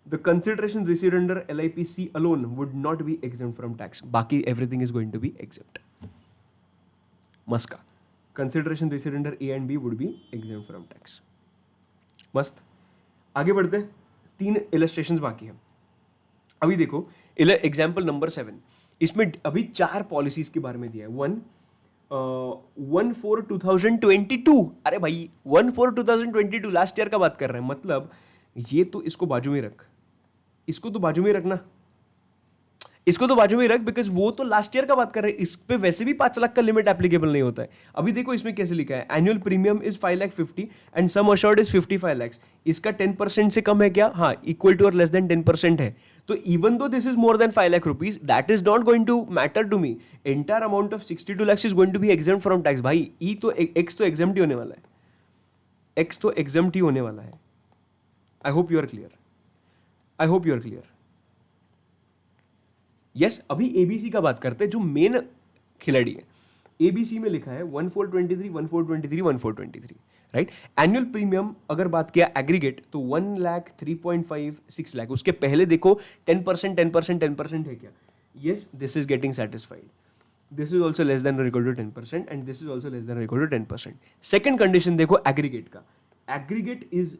[SPEAKER 1] the consideration received under LIP C alone would not be exempt from tax. बाकी everything is going to be exempt. मस्का consideration received under A and B would be exempt from tax. मस्त. आगे बढ़ते हैं, 3 illustrations बाकी हैं. अभी देखो एग्जाम्पल नंबर 7. इसमें अभी 4 पॉलिसीज के बारे में दिया है. 1/4/2022. अरे भाई 1/4/2022 लास्ट ईयर का बात कर रहे हैं. मतलब ये तो इसको बाजू में रख, इसको तो बाजू में रखना, इसको तो बाजू में रख, बिकॉज वो तो लास्ट ईयर का बात कर रहे हैं. इस पे वैसे भी 5 लाख का लिमिट एप्लीकेबल नहीं होता है. अभी देखो इसमें कैसे लिखा है, annual premium is 5,50,000 and sum assured is 55 lakhs. इसका 10% से कम है क्या? हाँ, इक्वल टू और लेस देन 10% है. तो even though this is more than 5 lakh rupees, that is not going to matter to me. Entire amount of 62 lakhs is going to be exempt from tax. भाई ई तो x तो exempt ही होने वाला है, x तो exempt ही होने वाला है. I hope you are clear, I hope you are clear. Yes. अभी एबीसी का बात करते हैं जो मेन खिलाड़ी है. ABC में लिखा है 1423, 1423, 1423, राइट। एनुअल प्रीमियम अगर बात किया एग्रीगेट तो 1 लाख, 3.5, 6 लाख, उसके पहले देखो 10%, 10%, 10% है क्या? Yes, this is getting satisfied. This is also less than or equal to 10% and this is also less than or equal to 10%. Second condition देखो aggregate का. Aggregate is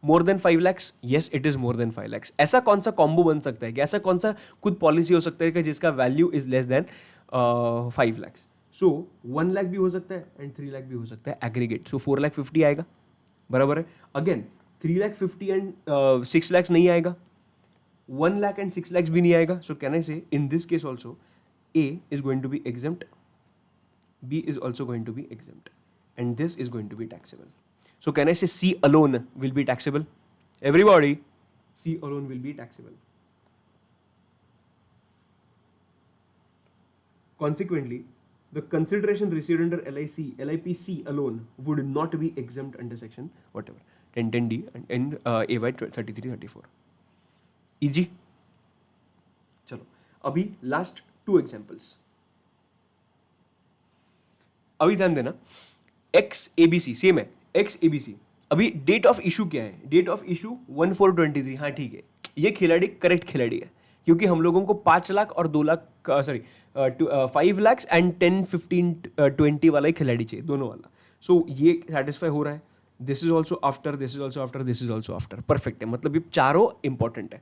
[SPEAKER 1] more than 5 lakhs. Yes, it is more than 5 lakhs. ऐसा कौन सा combo बन सकता है कि ऐसा कौन सा खुद पॉलिसी हो सकता है कि जिसका value is less than 5 lakhs. सो 1 लाख भी हो सकता है एंड 3 लाख भी हो सकता है एग्रीगेट. सो 4 लाख 50 आएगा, बराबर है. अगेन 3 लाख 50 एंड 6 lakhs नहीं आएगा, 1 lakh and 6 lakhs भी नहीं आएगा. सो कैन आई से in this case also A is going to be exempt, B is also going to be exempt, and this is going to be taxable. So can I say C alone will be taxable? Everybody, C alone will be taxable. Consequently, the consideration received under LIPC alone would not be exempt under section whatever 1010D and AY 3334. Easy. चलो अभी last 2 examples. अभी ध्यान देना, X ABC same है, X ABC. अभी date of issue क्या है? Date of issue 1423. हाँ ठीक है, ये खिलाड़ी करेक्ट खिलाड़ी है क्योंकि हम लोगों को 5 लाख और 2 लाख, सॉरी 5 lakhs एंड 10, 15, 20 वाला ही खिलाड़ी चाहिए, दोनों वाला. सो ये सेटिस्फाई हो रहा है. This is also after, this is also after, this is also after. Perfect है, मतलब ये चारों इंपॉर्टेंट है.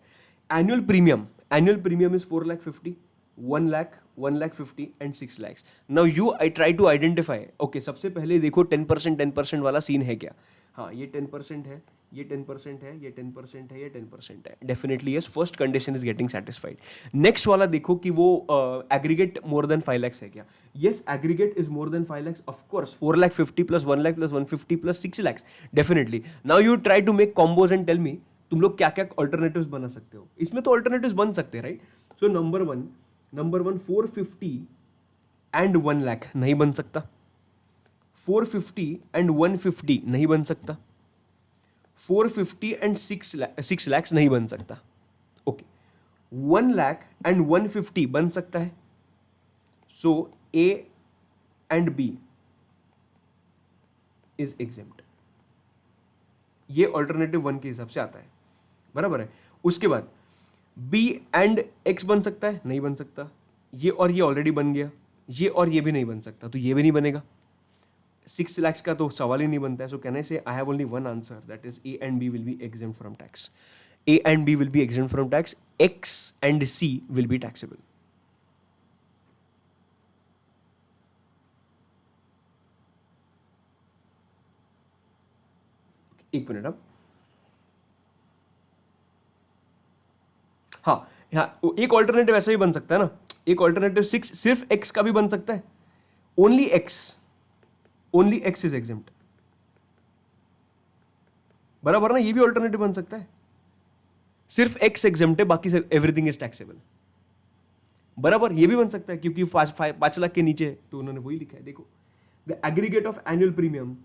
[SPEAKER 1] Annual premium is 4 lakh 50, 1 lakh, 1 lakh 50 and 6 lakhs. Now I try to identify. Okay, सबसे पहले देखो 10%, 10% वाला सीन है क्या? हाँ, ये 10% है, ये 10% है, ये 10% है, ये 10% है. Definitely yes, first condition is getting satisfied. Next वाला देखो कि वो aggregate more than 5 lakhs है क्या? Yes, aggregate is more than 5 lakhs. Of course, 4 lakh 50 plus 1 lakh plus 150 plus 6 lakhs. Definitely. Now you try to make combos and tell me तुम लोग क्या क्या alternatives बना सकते हो. इसमें तो alternatives बन सकते हैं, right? So number one 450 and 1 lakh नहीं बन सकता. 450 एंड 150 नहीं बन सकता. 450 एंड 6 lakhs नहीं बन सकता. ओके, 1 लाख एंड 150 बन सकता है. सो A and B is exempt. ये ऑल्टरनेटिव 1 के हिसाब से आता है, बराबर है. उसके बाद B एंड X बन सकता है, नहीं बन सकता. ये और ये ऑलरेडी बन गया, ये और ये भी नहीं बन सकता, तो ये भी नहीं बनेगा. 6 lakhs का तो सवाल ही नहीं बनता है. सो can I say I have only one answer, that is A and B will be exempt from tax. A and B will be exempt from tax. X and C will be taxable. एक minute. अब हाँ, एक alternative ऐसा भी बन सकता है ना. एक ऑल्टरनेटिव 6 सिर्फ एक्स का भी बन सकता है. ओनली एक्स इज एग्जेम्प्ट, बराबर ना. ये भी ऑल्टरनेटिव बन सकता है. सिर्फ एक्स एग्जेम्प्ट है, बाकी एवरीथिंग इज टैक्सेबल, बराबर. ये भी बन सकता है क्योंकि 5 लाख के नीचे, तो उन्होंने वही लिखा है. देखो, the aggregate of annual premium,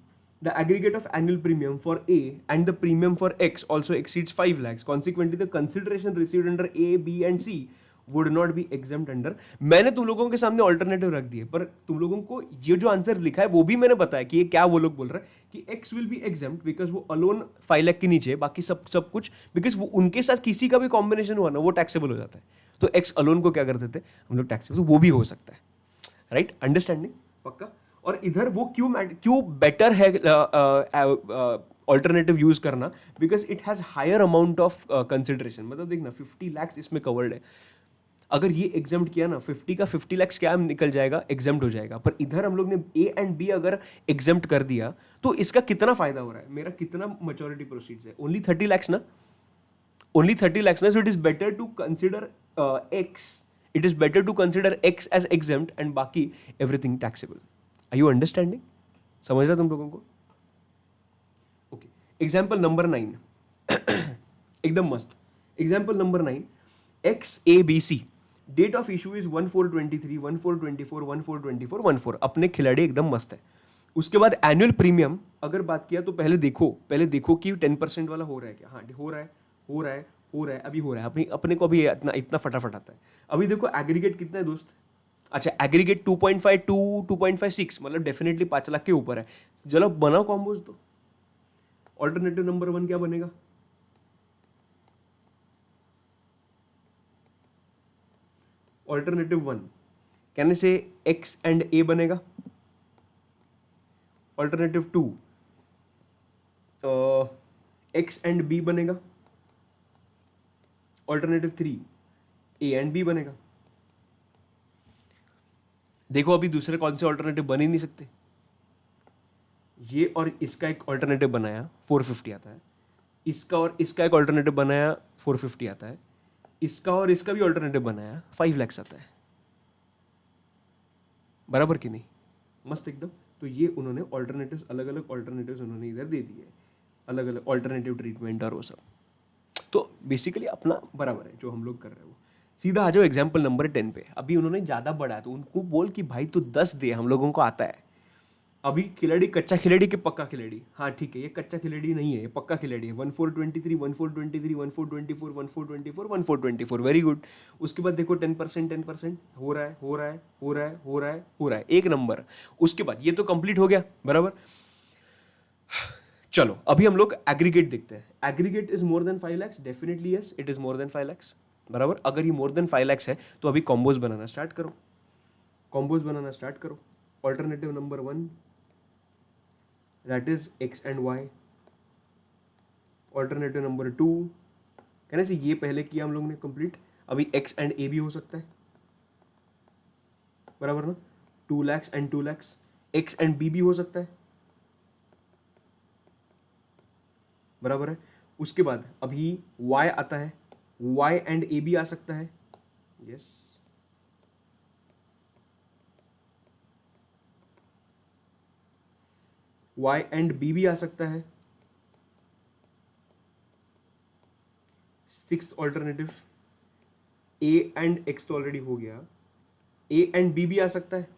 [SPEAKER 1] the aggregate of annual premium for A and the premium for X also exceeds 5 lakhs. Consequently, the consideration received under A, B and C would not be exempt under. मैंने तुम लोगों के सामने alternative रख दिए, पर तुम लोगों को ये जो आंसर लिखा है वो भी मैंने बताया कि ये क्या वो लोग बोल रहे हैं कि X will be exempt because वो अलोन 5 लाख के नीचे, बाकी सब कुछ बिकॉज वो उनके साथ किसी का भी कॉम्बिनेशन हुआ ना वो टैक्सेबल हो जाता है. तो X अलोन को क्या करते थे हम लोग टैक्सेबल, तो वो भी हो सकता है, राइट. अंडरस्टैंडिंग पक्का. और इधर वो क्यों बेटर है ऑल्टरनेटिव यूज करना, because it has higher amount of consideration. मतलब देखना 50 lakhs इसमें कवर्ड है. अगर ये एग्जाम्प्ट किया ना 50 का 50 lakhs क्या निकल जाएगा, एग्जाम्प्ट हो जाएगा. पर इधर हम लोग ने A एंड B अगर एग्जाम्प्ट कर दिया तो इसका कितना फायदा हो रहा है, मेरा कितना मैच्योरिटी प्रोसीड्स है, ओनली 30 lakhs ना, ओनली 30 lakhs ना. So it is better to consider it is better to consider X as exempt and बाकी everything taxable. Are you understanding? समझ रहा तुम लोगों को? ओके, एग्जाम्पल नंबर 9 एकदम मस्त. Example number 9, XABC, date of issue is 1423, 1424, 1424, 14. अपने खिलाड़ी एकदम मस्त है. उसके बाद एनुअल प्रीमियम अगर बात किया तो पहले देखो कि 10% वाला हो रहा है क्या. हाँ, हो रहा है, अभी हो रहा है. अपने को अभी इतना फटाफट आता है. अभी देखो एग्रीगेट कितना है दोस्त, अच्छा एग्रीगेट 2.5 टू 2.56 मतलब डेफिनेटली 5 लाख के ऊपर है। चलो बनाओ कॉम्बोज तो। ऑल्टरनेटिव नंबर 1 क्या बनेगा? ऑल्टरनेटिव 1 कहने से एक्स एंड ए बनेगा। ऑल्टरनेटिव 2 एक्स एंड बी बनेगा। ऑल्टरनेटिव 3 ए एंड बी बनेगा। देखो अभी दूसरे कौन से ऑल्टरनेटिव बन ही नहीं सकते। ये और इसका एक ऑल्टरनेटिव बनाया 450 आता है, इसका और इसका एक ऑल्टरनेटिव बनाया 450 आता है, इसका और इसका भी ऑल्टरनेटिव बनाया 5 लाख आता है। बराबर कि नहीं? मस्त एकदम। तो ये उन्होंने ऑल्टरनेटिव्स, अलग अलग ऑल्टरनेटिव्स उन्होंने इधर दे दिए, अलग अलग ऑल्टरनेटिव ट्रीटमेंट और वो सब। तो बेसिकली अपना बराबर है जो हम लोग कर रहे हैं वो। सीधा आ जाओ एग्जाम्पल नंबर 10 पे। अभी उन्होंने ज़्यादा बढ़ाया तो उनको बोल कि भाई तू 10 दे, हम लोगों को आता है। अभी खिलाड़ी कच्चा खिलाड़ी के पक्का खिलाड़ी, हाँ ठीक है, ये कच्चा खिलाड़ी नहीं है, ये पक्का खिलाड़ी है। 1423 1423 1424 1424 1424 वेरी गुड। उसके बाद देखो 10% 10% हो रहा है हो रहा है हो रहा है हो रहा है हो रहा है, एक नंबर। उसके बाद ये तो कंप्लीट हो गया बराबर। चलो अभी हम लोग एग्रीगेट देखते हैं। Aggregate is more than 5 lakhs, definitely yes it is more than 5 lakhs बराबर। अगर ये मोर देन 5 lakhs है तो अभी कॉम्बोज बनाना स्टार्ट करो, कॉम्बोज बनाना स्टार्ट करो। Alternative number 1 that is X and Y. Alternative number 2 कहने से ये पहले किया हम लोग ने कंप्लीट, अभी एक्स एंड ए भी हो सकता है बराबर ना। 2 lakhs and 2 lakhs, X and B भी हो सकता है बराबर है। उसके बाद अभी y आता है, y एंड a भी आ सकता है, यस। y एंड b भी आ सकता है। Sixth alternative a and x तो ऑलरेडी हो गया, a एंड b भी आ सकता है।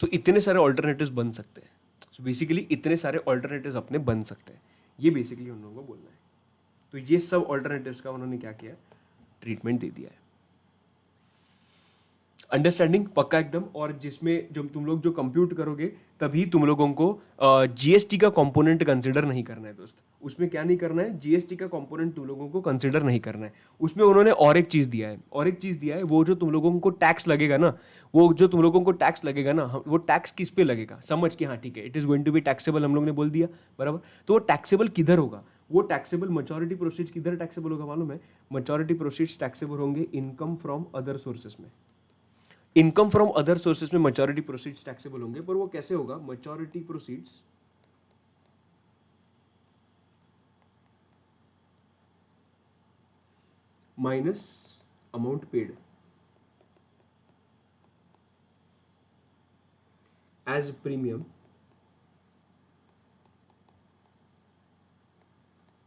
[SPEAKER 1] तो इतने सारे ऑल्टरनेटिव्स बन सकते हैं। सो बेसिकली इतने सारे ऑल्टरनेटिव्स अपने बन सकते हैं, ये बेसिकली उन लोगों को बोलना है। तो ये सब ऑल्टरनेटिव्स का उन्होंने क्या किया, ट्रीटमेंट दे दिया है। अंडरस्टैंडिंग पक्का एकदम। और जिसमें जब तुम लोग जो कंप्यूट करोगे तभी तुम लोगों को जीएसटी का कंपोनेंट कंसिडर नहीं करना है दोस्त। उसमें क्या नहीं करना है, जीएसटी का कंपोनेंट तुम लोगों को कंसिडर नहीं करना है। उसमें उन्होंने और एक चीज़ दिया है, और एक चीज़ दिया है, वो जो तुम लोगों को टैक्स लगेगा ना, वो जो तुम लोगों को टैक्स लगेगा ना, वो टैक्स किस पे लगेगा समझ के, हाँ ठीक है it is going to be taxable, हम लोग ने बोल दिया बराबर। तो वो टैक्सेबल किधर होगा, वो टैक्सेबल मैच्योरिटी प्रोसीड्स किधर टैक्सेबल होगा मालूम है? मैच्योरिटी प्रोसीड्स टैक्सेबल होंगे इनकम फ्रॉम अदर सोर्सेस में। इनकम फ्रॉम अदर सोर्सेज में मैच्योरिटी प्रोसीड्स टैक्सेबल होंगे, पर वो कैसे होगा? Maturity proceeds minus amount paid as premium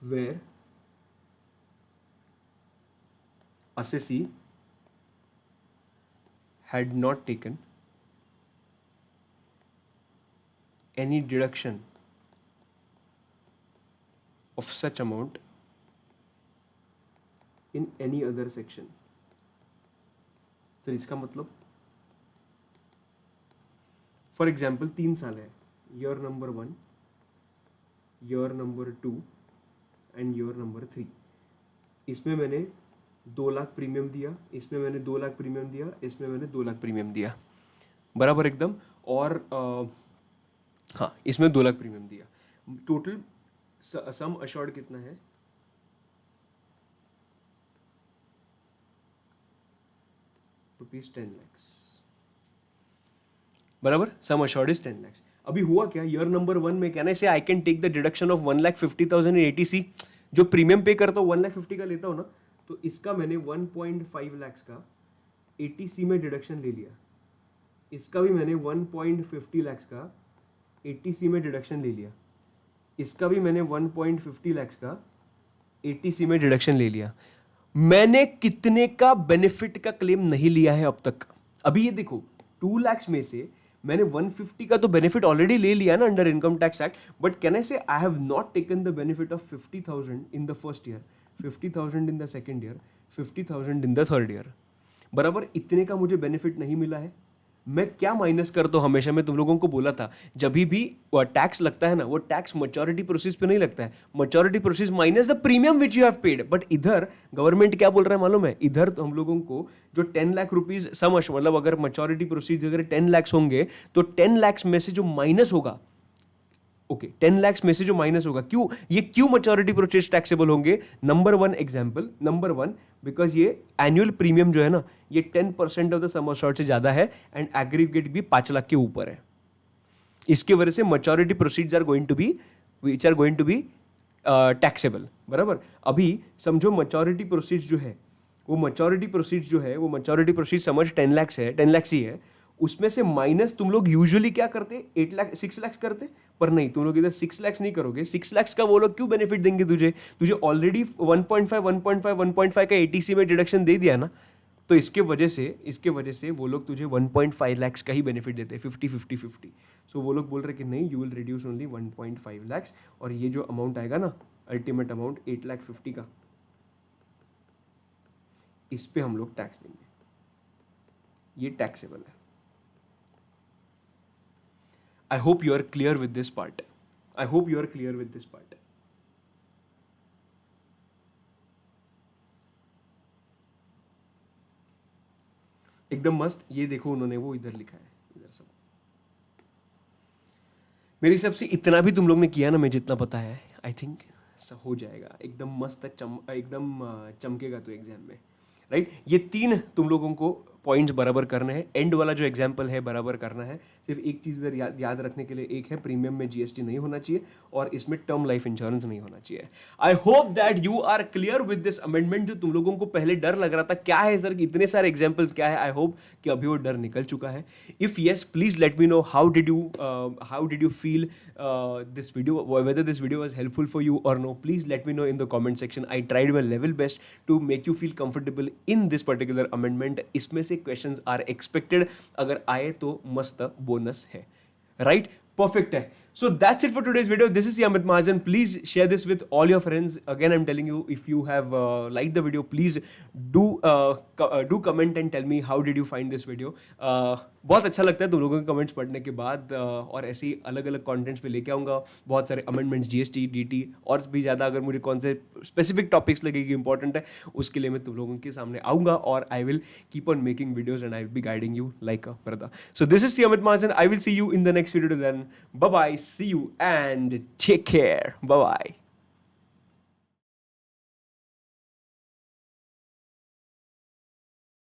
[SPEAKER 1] where assessee had not taken any deduction of such amount in any other section। तो इसका मतलब फॉर एग्जाम्पल 3 साल है, year number 1, year number 2 and year number 3। इसमें मैंने 2 लाख प्रीमियम दिया, इसमें मैंने 2 लाख प्रीमियम दिया, इसमें मैंने 2 लाख प्रीमियम दिया बराबर एकदम। और हाँ इसमें 2 लाख प्रीमियम दिया। टोटल सम अश्योर्ड कितना है? ₹10 lakhs बराबर। सम अश्योर्ड इज 10 lakhs। अभी हुआ क्या, ईयर नंबर 1 में कहने से I can take the deduction of 1,50,000 in ATC। जो प्रीमियम पे करता हूँ 1,50,000 का लेता हूँ ना, तो इसका मैंने 1.5 lakhs का ATC में डिडक्शन ले लिया। इसका भी मैंने 1.50 lakhs का ATC में डिडक्शन ले लिया। इसका भी मैंने 1.50 lakhs का ATC में डिडक्शन ले लिया। मैंने कितने का बेनिफिट का क्लेम नहीं लिया है अब तक? अभी ये देखो 2 lakhs में से मैंने 150 का तो बेनिफिट ऑलरेडी ले लिया ना under income tax act, but can I say I have not taken the benefit of 50,000 in the first year. 50,000 in the second year, 50,000 in the third year, बराबर इतने का मुझे बेनिफिट नहीं मिला है। मैं क्या माइनस करता हूँ हमेशा, मैं तुम लोगों को बोला था जब भी वो टैक्स लगता है ना, वो टैक्स मैच्योरिटी प्रोसेस पे नहीं लगता है, maturity process minus the premium which you have paid. But इधर गवर्नमेंट क्या बोल रहा है मालूम है, इधर तो हम लोगों को जो 10 लाख रुपीज समझ, मतलब अगर मैच्योरिटी प्रोसीज अगर 10 लाख होंगे तो 10 लाख में से जो माइनस होगा, ओके 10 लाख में से जो माइनस होगा, क्यों ये क्यों मैच्योरिटी प्रोसेस टैक्सेबल होंगे? Number one example, number one because ये एनुअल प्रीमियम जो है ना, ये 10% ऑफ द सम अश्योर्ड से ज्यादा है एंड एग्रीगेट भी 5 लाख के ऊपर है। इसके वजह से maturity proceeds are going to be which are going to be taxable, बराबर। अभी समझो मैच्योरिटी प्रोसीड्स जो है, वो मैच्योरिटी प्रोसीड्स जो है, वो मैच्योरिटी प्रोसीड समझ 10 लाख है, 10 लाख ही है, उसमें से माइनस तुम लोग यूजुअली क्या करते, 8 लाख 6 लाख करते, पर नहीं, तुम लोग इधर 6 लाख नहीं करोगे। 6 लाख का वो लोग क्यों बेनिफिट देंगे तुझे ऑलरेडी 1.5 का एटीसी में डिडक्शन दे दिया ना, तो इसके वजह से वो लोग तुझे 1.5 लाख का ही बेनिफिट देते हैं, 50-50-50। सो वो लोग बोल रहे कि नहीं, you will reduce only 1.5 lakh, और ये जो अमाउंट आएगा ना, अल्टीमेट अमाउंट 8,50,000 का, इस पे हम लोग टैक्स देंगे, ये टैक्सेबल है। I hope you are clear with this part. I hope you are clear with this part. एकदम मस्त। ये देखो उन्होंने वो इधर लिखा है, इधर सब मेरे हिसाब से इतना भी तुम लोग ने किया ना, मैं जितना पता है, आई थिंक सब हो जाएगा एकदम मस्त, एकदम चमकेगा तो एग्जाम में, राइट। ये 3 तुम लोगों को पॉइंट्स बराबर करने हैं, एंड वाला जो एग्जाम्पल है बराबर करना है। सिर्फ एक चीज़ इधर याद रखने के लिए, एक है प्रीमियम में जीएसटी नहीं होना चाहिए और इसमें टर्म लाइफ इंश्योरेंस नहीं होना चाहिए। I hope that you are clear with this amendment. जो तुम लोगों को पहले डर लग रहा था क्या है सर, इतने सारे एग्जाम्पल्स क्या है, आई होप कि अभी वो डर निकल चुका है। If yes, please let me know how did you feel this video, whether this video was helpful for you or no. Please let me know in the comment section. I tried my level best to make you feel comfortable in this particular amendment. इसमें से questions are expected, अगर आए तो मस्त bonus है, right? Perfect है। So that's it for today's video. This is Amit Mahajan. Please share this with all your friends. Again, I'm telling you, if you have liked the video, please do comment and tell me how did you find this video. बहुत अच्छा लगता है तुम लोगों के comments पढ़ने के बाद, और ऐसे ही अलग अलग कॉन्टेंट्स पे लेके आऊँगा बहुत सारे अमेंडमेंट्स, जीएसटी, डीटी और भी ज़्यादा। अगर मुझे कौन से स्पेसिफिक टॉपिक्स लगेगी इंपॉर्टेंट है, उसके लिए मैं तुम लोगों के सामने आऊँगा और I will keep on making videos and I will be guiding you like a brother. So this is Amit Mahajan. I will see you in the next video. Then bye bye, see you and take care. Bye bye.